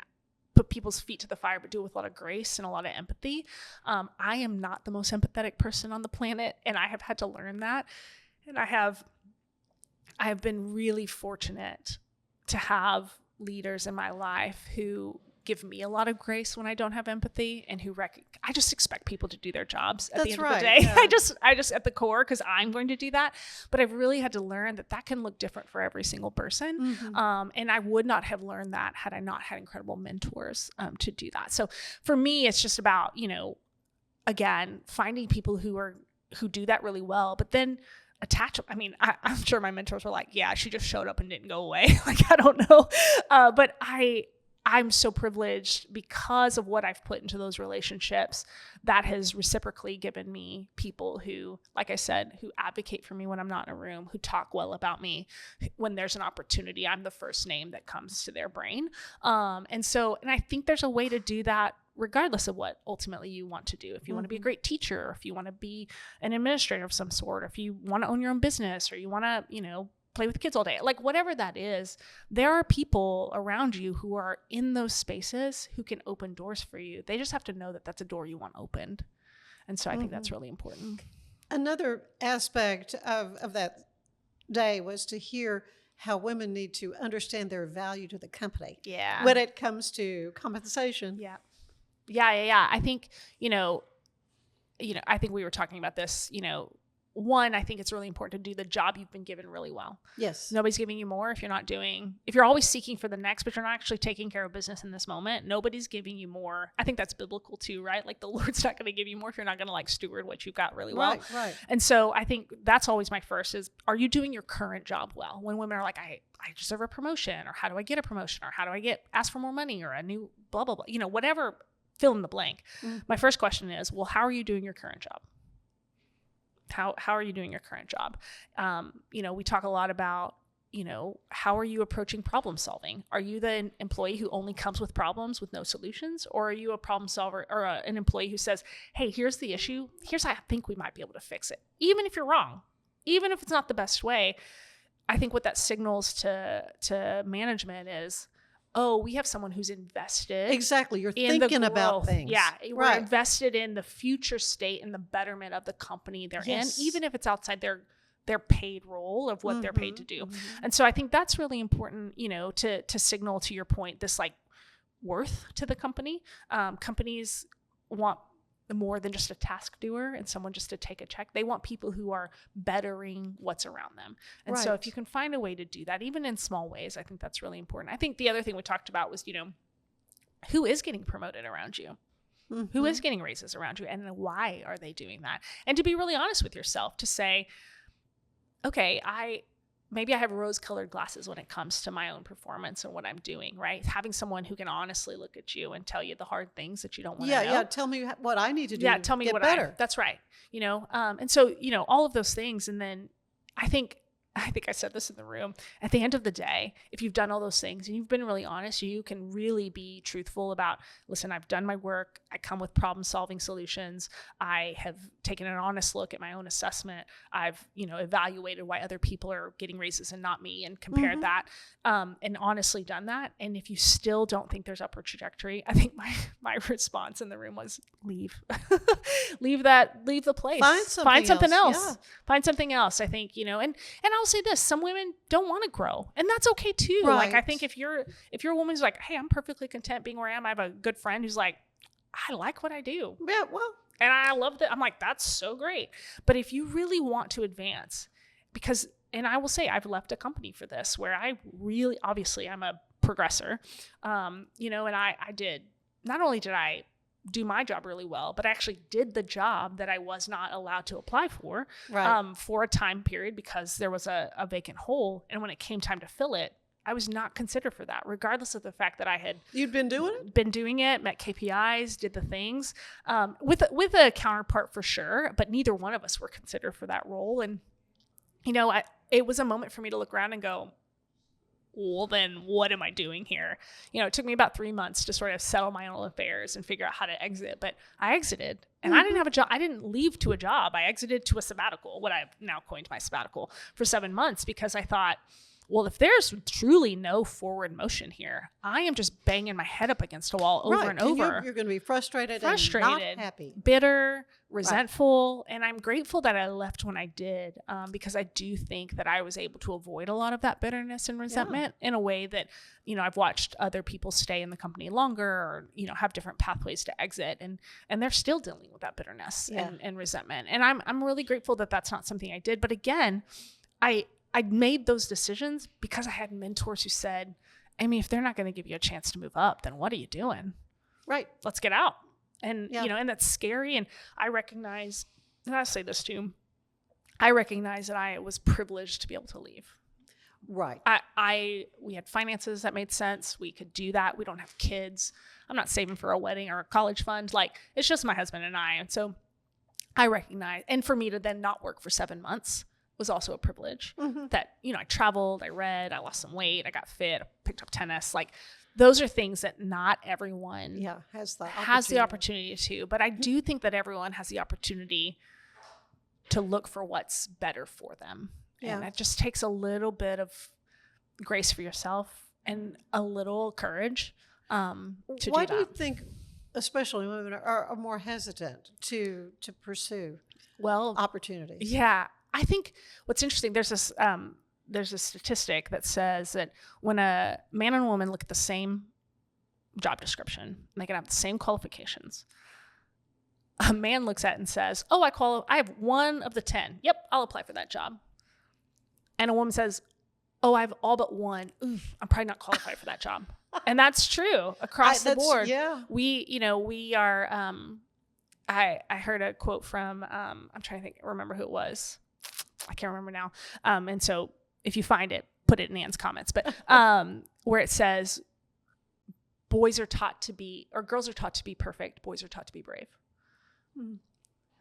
put people's feet to the fire, but do it with a lot of grace and a lot of empathy. I am not the most empathetic person on the planet, and I have had to learn that. And I have been really fortunate to have leaders in my life who give me a lot of grace when I don't have empathy, and who I just expect people to do their jobs at the end of the day. Yeah. I just at the core, because I'm going to do that. But I've really had to learn that can look different for every single person. And I would not have learned that had I not had incredible mentors to do that. So for me, it's just about, again, finding people who do that really well, but then attach them. I mean, I'm sure my mentors were like, yeah, she just showed up and didn't go away. Like, I don't know. But I'm so privileged because of what I've put into those relationships that has reciprocally given me people who, like I said, who advocate for me when I'm not in a room, who talk well about me. When there's an opportunity, I'm the first name that comes to their brain. And I think there's a way to do that regardless of what ultimately you want to do. If you want to be a great teacher, or if you want to be an administrator of some sort, or if you want to own your own business, or you want to, play with kids all day, like whatever that is, there are people around you who are in those spaces who can open doors for you. They just have to know that that's a door you want opened. And so I think that's really important. Another aspect of that day was to hear how women need to understand their value to the company. Yeah. When it comes to compensation. Yeah. I think, I think we were talking about this, one, I think it's really important to do the job you've been given really well. Yes. Nobody's giving you more if you're always seeking for the next, but you're not actually taking care of business in this moment. Nobody's giving you more. I think that's biblical too, right? Like, the Lord's not going to give you more if you're not going to like steward what you've got really well. Right. And so I think that's always my first is, are you doing your current job well? When women are like, I deserve a promotion, or how do I get a promotion, or how do I ask for more money, or a new blah, blah, blah, whatever, fill in the blank. My first question is, well, how are you doing your current job? How are you doing your current job? We talk a lot about, how are you approaching problem solving? Are you the employee who only comes with problems with no solutions? Or are you a problem solver, or an employee who says, hey, here's the issue. Here's how I think we might be able to fix it. Even if you're wrong, even if it's not the best way. I think what that signals to management is, oh, we have someone who's invested. Exactly. You're thinking about things. Yeah. We're invested in the future state and the betterment of the company they're in, even if it's outside their paid role of what they're paid to do. And so I think that's really important, to signal, to your point, this like worth to the company. Companies want more than just a task doer and someone just to take a check. They want people who are bettering what's around them. And so if you can find a way to do that, even in small ways, I think that's really important. I think the other thing we talked about was, who is getting promoted around you? Who is getting raises around you? And why are they doing that? And to be really honest with yourself, to say, okay, maybe I have rose-colored glasses when it comes to my own performance and what I'm doing, right? Having someone who can honestly look at you and tell you the hard things that you don't want to know. Yeah, tell me what I need to do. Yeah, tell me what better. That's right. And so, all of those things. And then I think I said this in the room, at the end of the day, if you've done all those things and you've been really honest, you can really be truthful about, listen, I've done my work. I come with problem-solving solutions. I have taken an honest look at my own assessment. I've, evaluated why other people are getting raises and not me, and compared that, and honestly done that. And if you still don't think there's upward trajectory, I think my response in the room was leave. leave the place. Find something else. Yeah. Find something else. I think, and I'll say this, some women don't want to grow, and that's okay too. Right. Like, I think if you're a woman who's like, hey, I'm perfectly content being where I am. I have a good friend who's like, I like what I do. Yeah, well, and I love that. I'm like, that's so great. But if you really want to advance, and I will say, I've left a company for this, where I really, obviously I'm a progressor, and not only did I do my job really well, but I actually did the job that I was not allowed to apply for, for a time period, because there was a vacant hole. And when it came time to fill it, I was not considered for that, regardless of the fact that you'd been doing it? Been doing it, met KPIs, did the things, with a counterpart for sure, but neither one of us were considered for that role. And, it was a moment for me to look around and go, well, then what am I doing here? It took me about 3 months to sort of settle my own affairs and figure out how to exit. But I exited, and I didn't have a job. I didn't leave to a job. I exited to a sabbatical, what I've now coined my sabbatical, for 7 months, because I thought, well, if there's truly no forward motion here, I am just banging my head up against a wall over and over. You're going to be frustrated and not happy. Bitter, resentful. And I'm grateful that I left when I did, because I do think that I was able to avoid a lot of that bitterness and resentment in a way that, I've watched other people stay in the company longer or, have different pathways to exit. And they're still dealing with that bitterness and resentment. And I'm really grateful that that's not something I did. But again, I made those decisions because I had mentors who said, Amy, if they're not going to give you a chance to move up, then what are you doing? Right. Let's get out. And, and that's scary. And I recognize, and I say this too, I recognize that I was privileged to be able to leave. Right. We had finances that made sense. We could do that. We don't have kids. I'm not saving for a wedding or a college fund. Like, it's just my husband and I. And so I recognize, and for me to then not work for 7 months was also a privilege. That, I traveled, I read, I lost some weight, I got fit, I picked up tennis. Like, those are things that not everyone has the opportunity to. But I do think that everyone has the opportunity to look for what's better for them. And it just takes a little bit of grace for yourself and a little courage to do that. Why do you think, especially women, are more hesitant to pursue opportunities? Yeah. I think what's interesting, there's a statistic that says that when a man and a woman look at the same job description, and they can have the same qualifications, a man looks at it and says, oh, I have 1 of the 10. Yep, I'll apply for that job. And a woman says, oh, I have all but 1. Oof, I'm probably not qualified for that job. And that's true across the board. Yeah. We are, I heard a quote from, I'm trying to remember who it was. I can't remember now. And so if you find it, put it in Ann's comments. But where it says, girls are taught to be perfect. Boys are taught to be brave.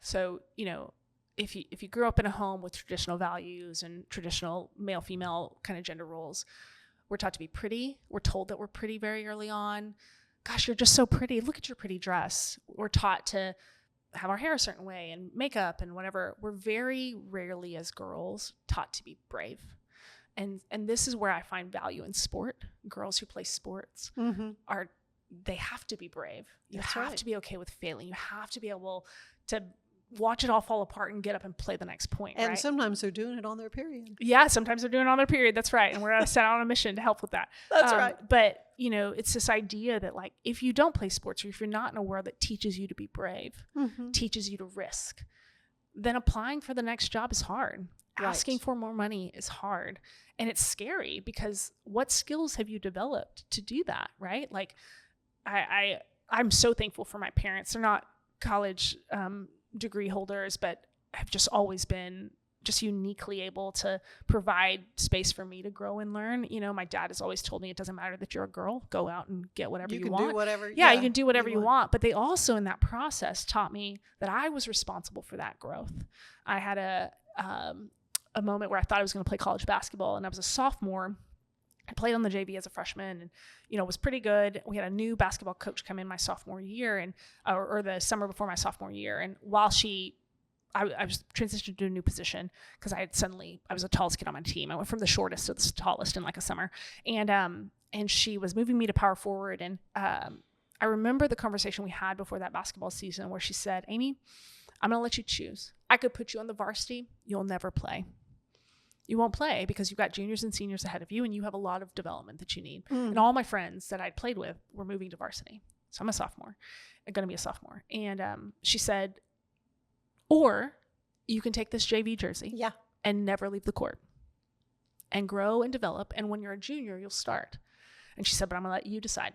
So, if you grew up in a home with traditional values and traditional male-female kind of gender roles, we're taught to be pretty. We're told that we're pretty very early on. Gosh, you're just so pretty. Look at your pretty dress. We're taught to have our hair a certain way and makeup and whatever. We're very rarely as girls taught to be brave. And this is where I find value in sport. Girls who play sports they have to be brave. You have to be okay with failing. You have to be able to watch it all fall apart and get up and play the next point. And sometimes they're doing it on their period. Yeah, sometimes they're doing it on their period. That's right. And we're set out on a mission to help with that. That's right. But, it's this idea that, like, if you don't play sports or if you're not in a world that teaches you to be brave, teaches you to risk, then applying for the next job is hard. Right. Asking for more money is hard. And it's scary because what skills have you developed to do that, right? Like, I'm so thankful for my parents. They're not college degree holders, but have just always been just uniquely able to provide space for me to grow and learn. My dad has always told me it doesn't matter that you're a girl, go out and get whatever you want. You can do whatever. Yeah, you can do whatever you want. But they also in that process taught me that I was responsible for that growth. I had a moment where I thought I was going to play college basketball, and I was a sophomore. I played on the JV as a freshman and, was pretty good. We had a new basketball coach come in my sophomore year or the summer before my sophomore year. And while I was transitioned to a new position because I was the tallest kid on my team. I went from the shortest to the tallest in like a summer. And she was moving me to power forward. And I remember the conversation we had before that basketball season where she said, Amy, I'm going to let you choose. I could put you on the varsity. You'll never play. You won't play because you've got juniors and seniors ahead of you and you have a lot of development that you need. And all my friends that I'd played with were moving to varsity. So I'm a sophomore. I'm going to be a sophomore. And she said, or you can take this JV jersey and never leave the court and grow and develop. And when you're a junior, you'll start. And she said, but I'm going to let you decide.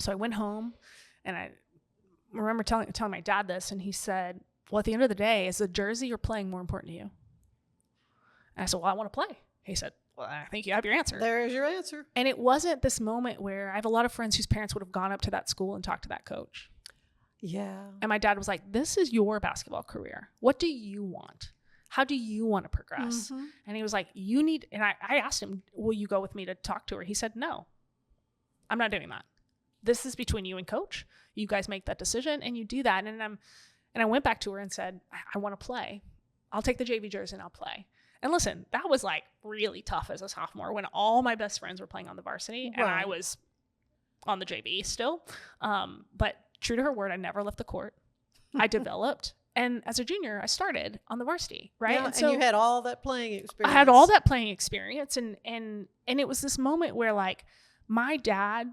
So I went home and I remember telling my dad this. And he said, well, at the end of the day, is the jersey you're playing more important to you? And I said, well, I want to play. He said, well, I think you have your answer. There's your answer. And it wasn't this moment where I have a lot of friends whose parents would have gone up to that school and talked to that coach. Yeah. And my dad was like, this is your basketball career. What do you want? How do you want to progress? And he was like, you need, and I asked him, will you go with me to talk to her? He said, no, I'm not doing that. This is between you and coach. You guys make that decision and you do that. And I went back to her and said, I want to play. I'll take the JV jersey and I'll play. And listen, that was like really tough as a sophomore when all my best friends were playing on the varsity and I was on the JV still. But true to her word, I never left the court. I developed. And as a junior, I started on the varsity, right? Yeah, and so you had all that playing experience. I had all that playing experience. And it was this moment where like my dad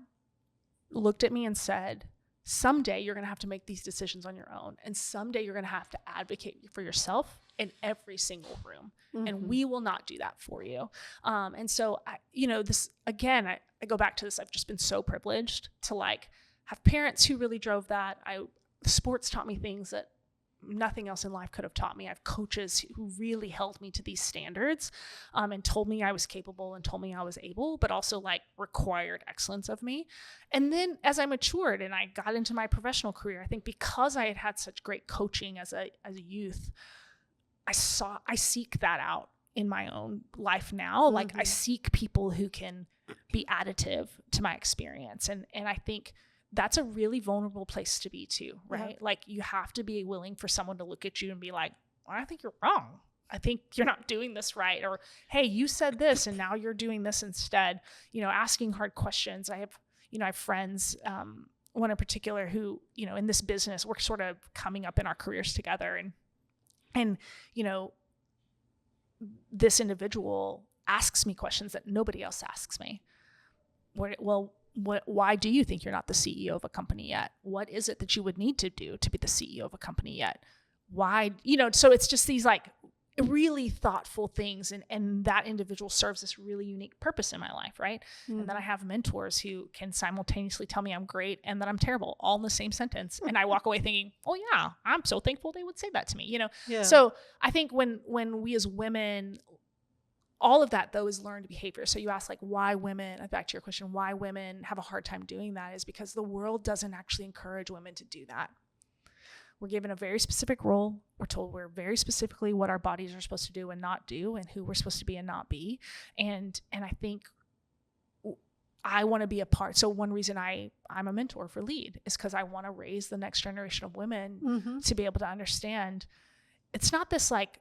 looked at me and said, someday you're going to have to make these decisions on your own. And someday you're going to have to advocate for yourself in every single room. And we will not do that for you. And so, this, again, I go back to this. I've just been so privileged to like have parents who really drove that. Sports taught me things that nothing else in life could have taught me. I have coaches who really held me to these standards and told me I was capable and told me I was able, but also like required excellence of me. And then as I matured and I got into my professional career, I think because I had had such great coaching as a youth, I seek that out in my own life now. Like I seek people who can be additive to my experience. And I think that's a really vulnerable place to be too, right? Like you have to be willing for someone to look at you and be like, well, I think you're wrong. I think you're not doing this right. Or, hey, you said this and now you're doing this instead. Asking hard questions. I have friends, one in particular who, in this business, we're sort of coming up in our careers together. And this individual asks me questions that nobody else asks me. Why do you think you're not the CEO of a company yet? What is it that you would need to do to be the CEO of a company yet? Why, so it's just these like really thoughtful things. And that individual serves this really unique purpose in my life. Right. And then I have mentors who can simultaneously tell me I'm great and that I'm terrible all in the same sentence. And I walk away thinking, oh yeah, I'm so thankful they would say that to me, So I think when we as women, all of that, though, is learned behavior. So you ask, like, why women, back to your question, why women have a hard time doing that is because the world doesn't actually encourage women to do that. We're given a very specific role. We're told we're very specifically what our bodies are supposed to do and not do and who we're supposed to be and not be. And I think I want to be a part. So one reason I'm a mentor for LEAD is because I want to raise the next generation of women to be able to understand it's not this like,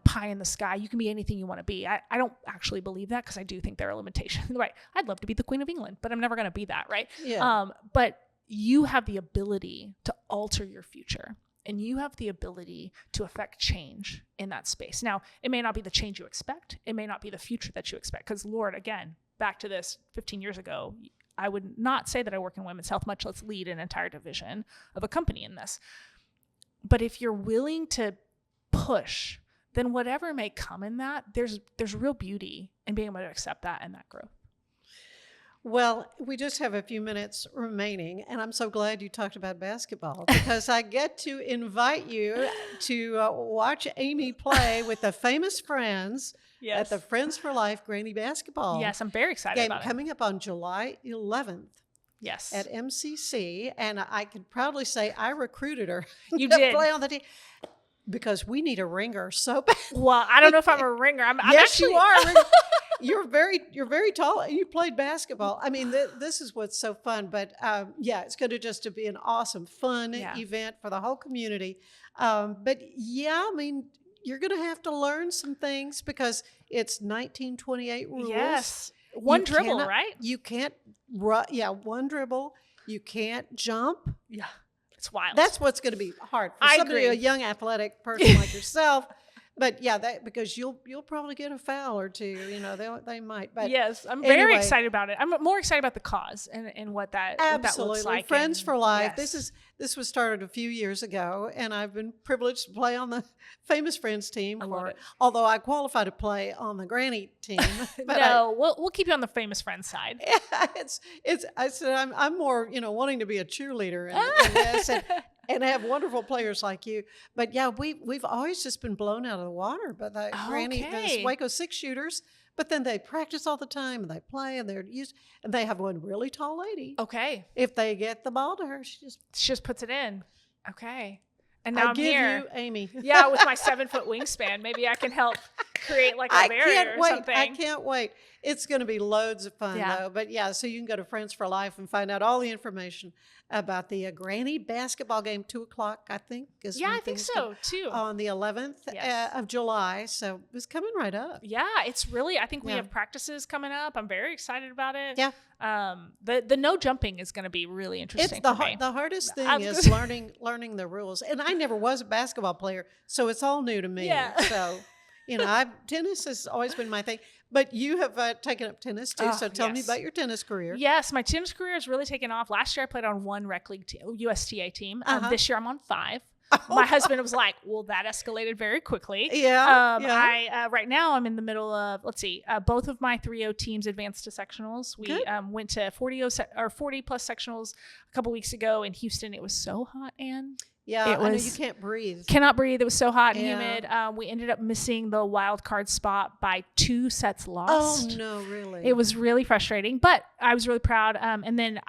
pie in the sky. You can be anything you want to be. I don't actually believe that because I do think there are limitations, right? I'd love to be the Queen of England, but I'm never going to be that, right? Yeah. But you have the ability to alter your future and you have the ability to affect change in that space. Now, it may not be the change you expect. It may not be the future that you expect because Lord, again, back to this 15 years ago, I would not say that I work in women's health, much less lead an entire division of a company in this. But if you're willing to push, then whatever may come in that, there's real beauty in being able to accept that and that growth. Well, we just have a few minutes remaining, and I'm so glad you talked about basketball because I get to invite you to watch Amy play with the famous friends at the Friends for Life Granny Basketball. Yes, I'm very excited about it. Coming up on July 11th. Yes. At MCC, and I can proudly say I recruited her to did. Play on the team. Because we need a ringer so bad. Well, I don't know if I'm a ringer. I'm yes, actually... you are. You're very tall, and you played basketball. I mean, this is what's so fun. But it's going to just be an awesome, fun event for the whole community. But I mean, you're going to have to learn some things because it's 1928 rules. Yes, one dribble, right? You can't. One dribble. You can't jump. Yeah. It's wild. That's what's going to be hard for somebody, a young athletic person like yourself. But because you'll probably get a foul or two. They might. But yes, I'm very excited about it. I'm more excited about the cause and what that looks like. Friends for Life. Yes. This was started a few years ago, and I've been privileged to play on the Famous Friends team. Although I qualify to play on the Granny team. But we'll keep you on the Famous Friends side. I said I'm more wanting to be a cheerleader and have wonderful players like you. But we've always just been blown out of the water by the those Waco 6 shooters. But then they practice all the time and they play and and they have one really tall lady. Okay. If they get the ball to her, she just puts it in. Okay. And now I I'm give here. you Amy. Yeah, with my 7-foot wingspan, maybe I can help create like a barrier or something. I can't wait. It's going to be loads of fun though. But yeah, so you can go to Friends for Life and find out all the information about the Granny basketball game, 2:00, I think. I think so too. On the 11th of July. So it's coming right up. Yeah, it's really, I think we have practices coming up. I'm very excited about it. Yeah. The no jumping is going to be really interesting. It's the hardest thing is learning the rules. And I never was a basketball player, so it's all new to me. Yeah. So, tennis has always been my thing. But you have taken up tennis too, so tell me about your tennis career. Yes, my tennis career has really taken off. Last year I played on 1 rec league USTA team. This year I'm on 5. My husband was like, well, that escalated very quickly. I right now I'm in the middle of, both of my 3-0 teams advanced to sectionals. We went to 40 plus sectionals a couple weeks ago in Houston. It was so hot, Ann. Yeah, I know you can't breathe. Cannot breathe. It was so hot and humid. We ended up missing the wild card spot by 2 sets lost. Oh no, really? It was really frustrating, but I was really proud. And then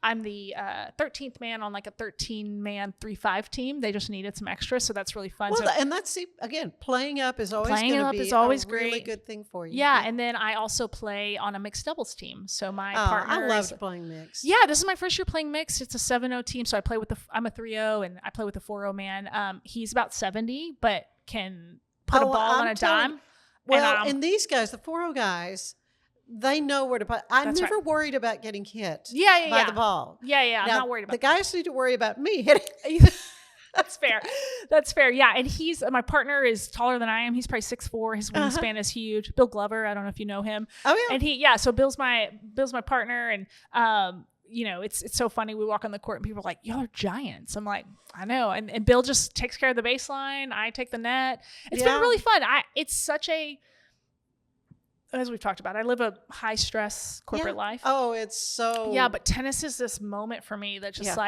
I'm the 13th man on like a 13-man 3-5 team. They just needed some extra, so that's really fun. Well, and that's again, playing up is always going to be a really good thing for you. Yeah, and then I also play on a mixed doubles team. So my partner, I loved playing mixed. Yeah, this is my first year playing mixed. It's a 7-0 team, so I play with I'm a 3-0 and I play with a 4-0 man. He's about 70, but can put a ball on a dime. Well, and these guys, the 4-0 guys, they know where to put. I'm never worried about getting hit by the ball. Yeah. I'm not worried about the guys need to worry about me hitting. That's fair. Yeah. And my partner is taller than I am. He's probably 6'4". His wingspan is huge. Bill Glover. I don't know if you know him. Oh yeah. And so Bill's my partner. And, it's so funny. We walk on the court and people are like, y'all are giants. I'm like, I know. And Bill just takes care of the baseline. I take the net. It's been really fun. It's such as we've talked about, I live a high stress corporate life. Oh, it's so. Yeah. But tennis is this moment for me that just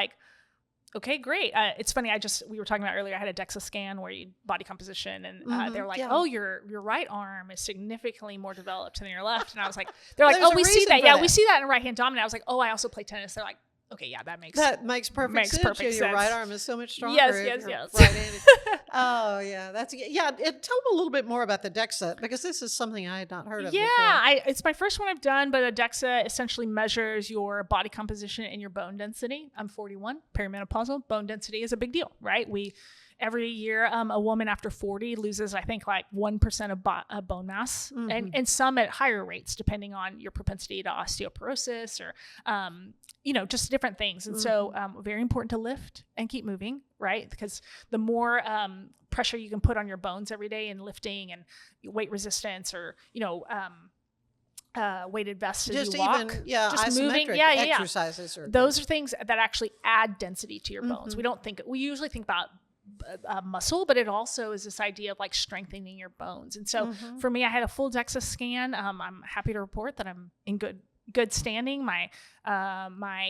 okay, great. It's funny. We were talking about earlier, I had a DEXA scan where you body composition and they're like, oh, your right arm is significantly more developed than your left. And I was like, they're like, oh, we see that. Yeah, we see that in right hand dominant. I was like, oh, I also play tennis. They're like, okay, yeah, that makes perfect sense. Your right arm is so much stronger. Yes. Right-handed. Oh yeah, tell them a little bit more about the DEXA, because this is something I had not heard of. Yeah, it's my first one I've done, but a DEXA essentially measures your body composition and your bone density. I'm 41, perimenopausal. Bone density is a big deal, right? Every year, a woman after 40 loses, I think, like 1% of bone mass, and some at higher rates, depending on your propensity to osteoporosis or, just different things. And so very important to lift and keep moving, right? Because the more pressure you can put on your bones every day in lifting and weight resistance or, weighted vests as you walk. Just moving. Exercises. Those are things that actually add density to your bones. We usually think about muscle, but it also is this idea of like strengthening your bones. And so for me, I had a full DEXA scan. I'm happy to report that I'm in good standing. My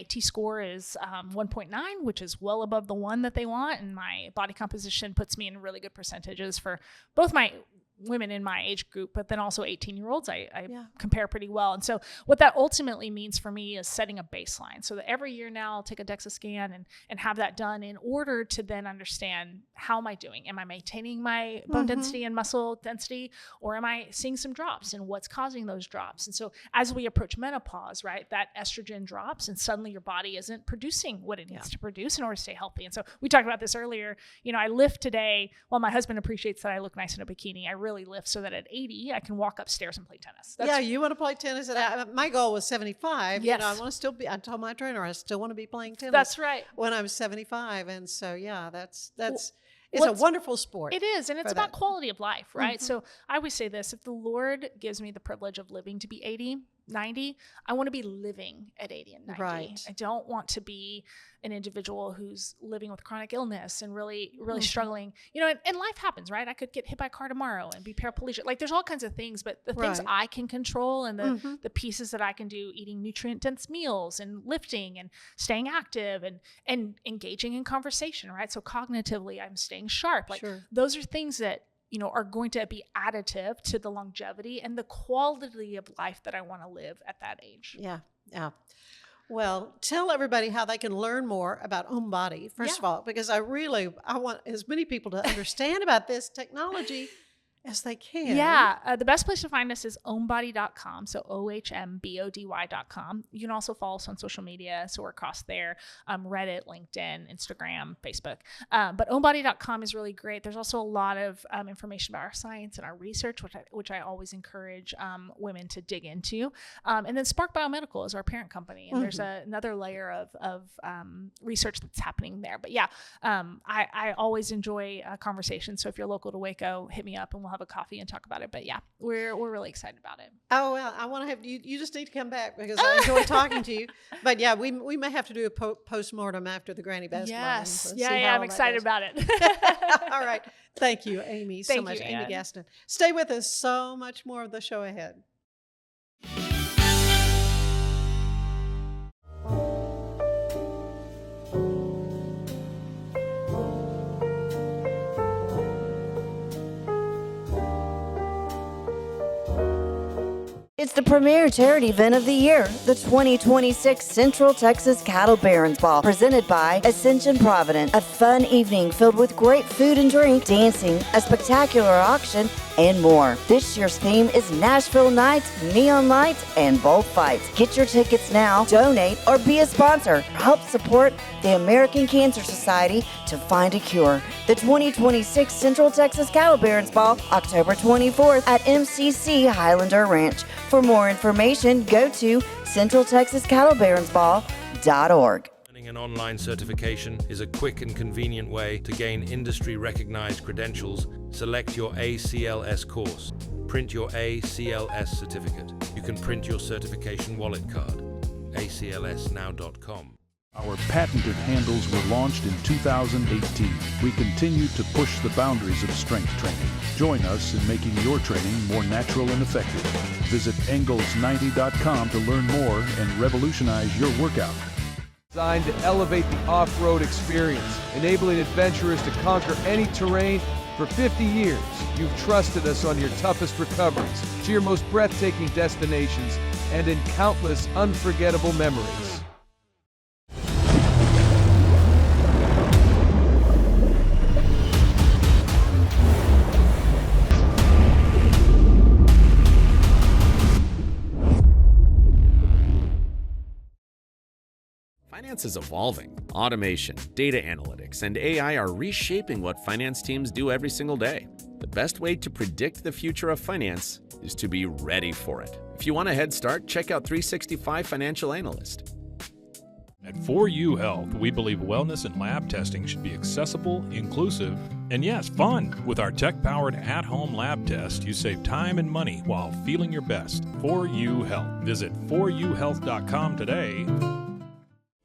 T-score is 1.9, which is well above the 1 that they want. And my body composition puts me in really good percentages for both my women in my age group, but then also 18-year-olds, I compare pretty well. And so what that ultimately means for me is setting a baseline. So that every year now I'll take a DEXA scan and have that done in order to then understand, how am I doing? Am I maintaining my bone density and muscle density, or am I seeing some drops, and what's causing those drops? And so as we approach menopause, right, that estrogen drops and suddenly your body isn't producing what it needs to produce in order to stay healthy. And so we talked about this earlier. I lift today. While my husband appreciates that I look nice in a bikini, I really lift so that at 80 I can walk upstairs and play tennis. You want to play tennis? My goal was 75. Yes. I want to still be. I told my trainer I still want to be playing tennis. That's right. When I'm 75, and so it's a wonderful sport. It is, and it's about quality of life, right? So I always say this: if the Lord gives me the privilege of living to be 80, 90, I want to be living at 80 and 90. Right. I don't want to be an individual who's living with chronic illness and really struggling. And life happens, right? I could get hit by a car tomorrow and be paraplegic. Like, there's all kinds of things, but the things I can control and the pieces that I can do, eating nutrient-dense meals and lifting and staying active and engaging in conversation, right? So cognitively, I'm staying sharp. Like, those are things that are going to be additive to the longevity and the quality of life that I want to live at that age. Yeah. Well, tell everybody how they can learn more about OhmBody, first of all, because I want as many people to understand about this technology as they can. Yeah. The best place to find us is ohmbody.com. So OhmBody.com. You can also follow us on social media. So we're across there, Reddit, LinkedIn, Instagram, Facebook. But ohmbody.com is really great. There's also a lot of information about our science and our research, which I always encourage women to dig into. And then Spark Biomedical is our parent company. And there's another layer of research that's happening there. But yeah, I always enjoy conversations. So if you're local to Waco, hit me up and we'll have a coffee and talk about it. But yeah, we're really excited about it. Oh, well, I want to have you just need to come back because I enjoy talking to you. But yeah, we may have to do a postmortem after the Granny basketball. Yes. Yeah, I'm excited about it. All right. Thank you, Amy, so much. Amy Gaston. Stay with us. So much more of the show ahead. It's the premier charity event of the year, the 2026 Central Texas Cattle Barons Ball, presented by Ascension Provident. A fun evening filled with great food and drink, dancing, a spectacular auction, and more. This year's theme is Nashville Nights, Neon Lights, and Bullfights. Get your tickets now, donate, or be a sponsor. Help support the American Cancer Society to find a cure. The 2026 Central Texas Cattle Barons Ball, October 24th at MCC Highlander Ranch. For more information, go to centraltexascattlebaronsball.org. An online certification is a quick and convenient way to gain industry-recognized credentials. Select your ACLS course. Print your ACLS certificate. You can print your certification wallet card. aclsnow.com. Our patented handles were launched in 2018. We continue to push the boundaries of strength training. Join us in making your training more natural and effective. Visit Engels90.com to learn more and revolutionize your workout. Designed to elevate the off-road experience, enabling adventurers to conquer any terrain. For 50 years, you've trusted us on your toughest recoveries, to your most breathtaking destinations, and in countless unforgettable memories. Finance is evolving. Automation, data analytics, and AI are reshaping what finance teams do every single day. The best way to predict the future of finance is to be ready for it. If you want a head start, check out 365 Financial Analyst. At 4U Health, we believe wellness and lab testing should be accessible, inclusive, and yes, fun. With our tech-powered at-home lab test, you save time and money while feeling your best. 4U Health. Visit 4uhealth.com today.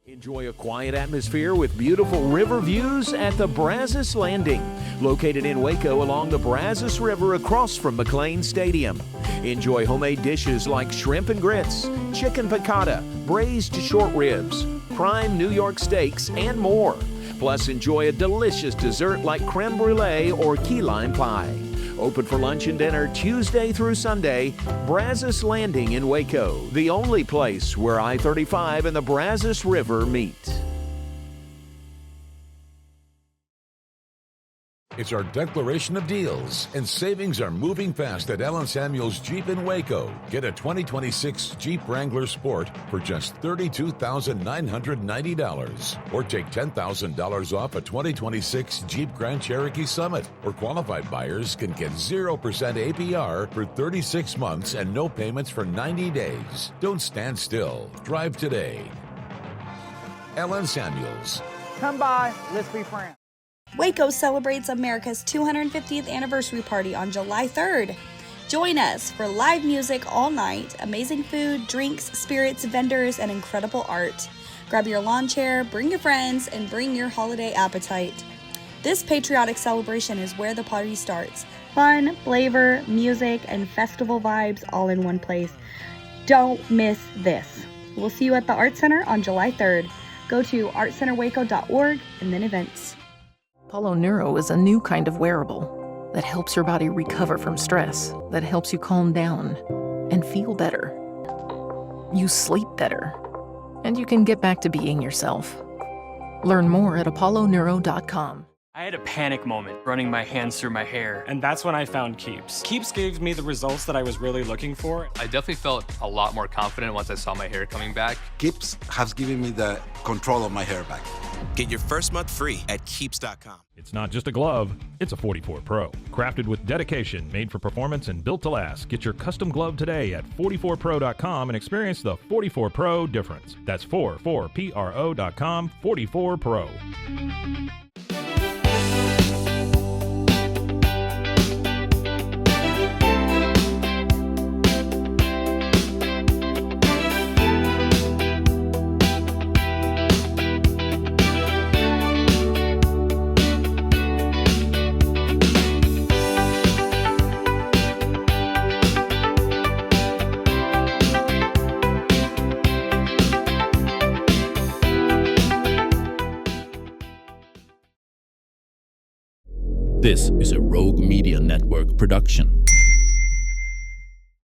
Enjoy a quiet atmosphere with beautiful river views at the Brazos Landing, located in Waco along the Brazos River across from McLean Stadium. Enjoy homemade dishes like shrimp and grits, chicken piccata, braised short ribs, prime New York steaks, and more. Plus, enjoy a delicious dessert like creme brulee or key lime pie. Open for lunch and dinner Tuesday through Sunday. Brazos Landing in Waco, the only place where I-35 and the Brazos River meet. It's our declaration of deals, and savings are moving fast at Allen Samuels Jeep in Waco. Get a 2026 Jeep Wrangler Sport for just $32,990, or take $10,000 off a 2026 Jeep Grand Cherokee Summit, or qualified buyers can get 0% APR for 36 months and no payments for 90 days. Don't stand still. Drive today. Allen Samuels. Come by, let's be friends. Waco celebrates America's 250th anniversary party on July 3rd. Join us for live music all night, amazing food, drinks, spirits, vendors, and incredible art. Grab your lawn chair, bring your friends, and bring your holiday appetite. This patriotic celebration is where the party starts. Fun, flavor, music, and festival vibes all in one place. Don't miss this. We'll see you at the Art Center on July 3rd. Go to artcenterwaco.org and then events. Apollo Neuro is a new kind of wearable that helps your body recover from stress, that helps you calm down and feel better. You sleep better, and you can get back to being yourself. Learn more at apolloneuro.com. I had a panic moment running my hands through my hair, and that's when I found Keeps. Keeps gave me the results that I was really looking for. I definitely felt a lot more confident once I saw my hair coming back. Keeps has given me the control of my hair back. Get your first month free at Keeps.com. It's not just a glove, it's a 44 Pro. Crafted with dedication, made for performance, and built to last. Get your custom glove today at 44pro.com and experience the 44 Pro difference. That's 44pro.com, 44 Pro. This is a Rogue Media Network production.